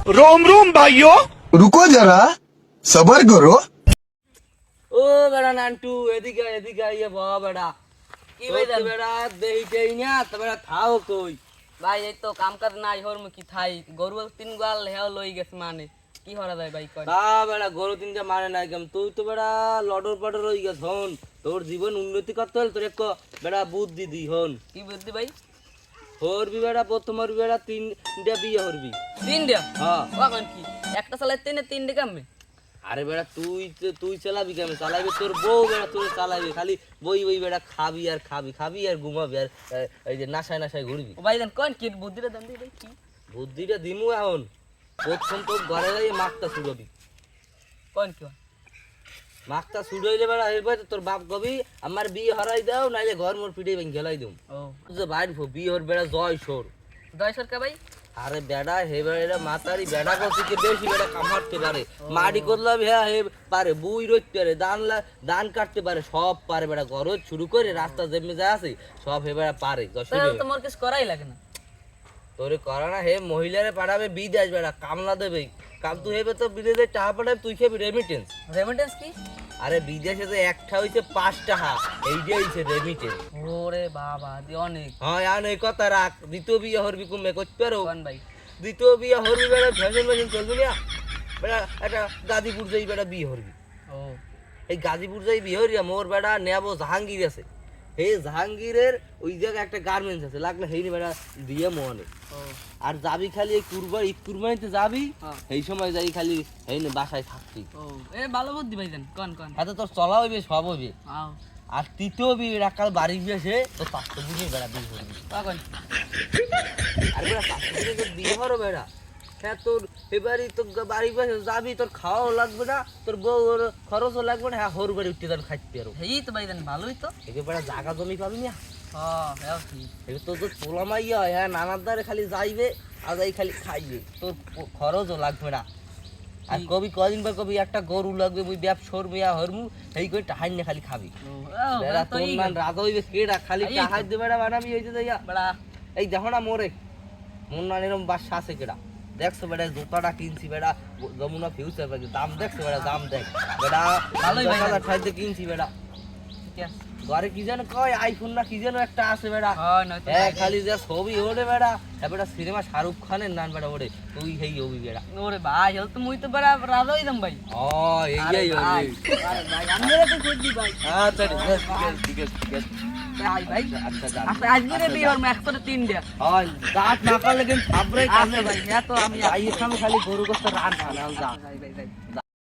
रोम रोम भाइयों, रुको जरा सबर करो। ও বেড়া নান্টু এদিকে এদিকে আইয়ে ব বেড়া কি ভাই তোর তো বেড়া দেই না তো বেড়া থাও কই ভাই এই তো কাম কাজ নাই হর মুখি থাই গরু তিন গাল হেও লই গেছে মানে কি হরা যায় ভাই কই তা বেড়া গরু তিনটা মানে নাই কেম তুই তো বেড়া লডর পডর হই গেছ হন তোর জীবন উন্নতি করতে হল তোর এক বেড়া বুদ্ধি দি হন কি বুদ্ধি ভাই হরবি বেড়া প্রথমর বেড়া তিনটা বিয়ে হরবি তিনটা হ্যাঁ ওখান কি একটা চালাইতে না তিনটে কামে আরে বেড়া তুই চালাবি কেমন চালাবি তোর বউ বেড়া তোর চালাবি খালি বই বই বেড়া খাবি আর ঘুমাবি আর এই যে নাশায় নাশায় ঘুরবি ও ভাই দেন কোন কি বুদ্ধিটা দেন দিই ভাই কি বুদ্ধিটা দিমু এখন প্রথম তো ঘরে যাই মাকটা ছুড়বি কোন কি মাকটা ছুড়াইলে বেড়া এবার তোর বাপ কবি আমার বিয়ে হরাই দাও নাইলে ঘর মোর পিঠে ভেঙে গেলাই দিম ও যে বাইর বিয়ে হর বেড়া জয় সোর জয় সরকার ভাই আরে বেড়া হে বেড়া মাতারি বেড়া কত বেশি বেড়া কামাতে পারে মাটি করলাম হ্যাঁ হে পারে বুই রইতে পারে ধান কাটতে পারে সব পারে বেড়া ঘর শুরু করে রাস্তা যেমনি যা আছে সব হে বেড়া পারে তাহলে তো মোর কিছু করাই লাগে না তোরে করা না হে মহিলারে পাঠাবে বিদেশ বেড়া কামলা দেবে কাম তুই হেবে তো বিদেশে টাকা পাঠাবে তুই খেবি রেমিটেন্স রেমিটেন্স কি আরে বিদেশে যে একটা হইছে 5 টাকা এইটা হইছে রেমিটেন্স ওরে বাবা দি অনেক হ্যাঁ আর এই কথা রাখ দ্বিতীয় বিয়ে হরবি কুমে করতে পারো কোন ভাই দ্বিতীয় বিয়ে হরবি বেড়া ফ্যাশন মেশিন চলবি না বেড়া একটা গাজীপুর যাই বেড়া বিয়ে হরবি ও এই গাজীপুর যাই বিয়ে হরিয়া মোর বেড়া নেবো জাহাঙ্গীর আছে এই জাহাঙ্গীরের ওই জায়গায় একটা গার্মেন্টস আছে লাগলে হেই বেড়া দিয়ে মনে ও আর যাবি খালি এই ঈদ কুরবানিতে যাবি হ্যাঁ। এই সময় যাই খালি এই নে বাসায় থাকবি ও এ ভালো বুদ্ধি ভাই দেন কোন কোন হাতে তোর চলা হইবে সব হইবে আও আর তৃতীয় বিয়ে রাখাল বাড়ি বিয়েছে তো স্বাস্থ্য বুঝে বেড়া বিয়ে করবি কোন আর বেড়া স্বাস্থ্য বুঝে তোর বিয়ে হরো বেড়া হ্যাঁ তোর এবারই তোর বাড়ি বিয়ে যাবি তোর খাওয়াও লাগবে না তোর বউ খরচও লাগবে না হ্যাঁ হর বাড়ি উঠতে যান খাইতে পারো এই তো ভাই দেন ভালোই তো একে বেড়া জাগা জমি পাবি না হ্যাঁ হ্যাঁ ঠিক এটা তোর তো পোলা মাইয়া হ্যাঁ নানার দ্বারে খালি যাইবে আর যাই খালি খাইবে তোর খরচও লাগবে না আর কবি কদিন পর কবি একটা গরু লাগবে মুই ব্যবসর মিয়া হরমু এই করে টাহাই না খালি খাবি বেড়া তোর নান রাজা হইবে কেডা খালি টাহাই দে বেড়া বানাবি হইতে যাইয়া বড়া এই দেখো না মোরে মন নান এরকম বাসা আছে কেডা দেখছো বেড়া জুতাটা কিনছি বেড়া যমুনা ফিউচার দাম দেখছো বেড়া দাম দেখ বেড়া ভালোই ভাই। 10,000 ঠাইতে কিনছি বেড়া ঠিক আছে ঘরে কি যেন কয় আইফোন না কি যেন একটা আছে বেড়া হয় নয়তো হ্যাঁ খালি যা ছবি ওরে বেড়া হ্যাঁ বেড়া সিনেমা শাহরুখ খানের নান বেড়া ওরে তুই হেই হবি বেড়া ওরে ভাই হল তো মুই তো বড় রাজা হইতাম ভাই ও এই এই আরে ভাই আমি তো খুঁজি ভাই আচ্ছা ঠিক আছে ভাই ভাই আচ্ছা আচ্ছা আজকে রে বিয়ে ওর ম্যাক্স করে 3 ডে হয় দাঁত না পারলে কিন্তু থাবরে আচ্ছা ভাই হ্যাঁ তো আমি আইয়ে খালি গরু গোস্ত রান খানা যা ভাই ভাই ভাই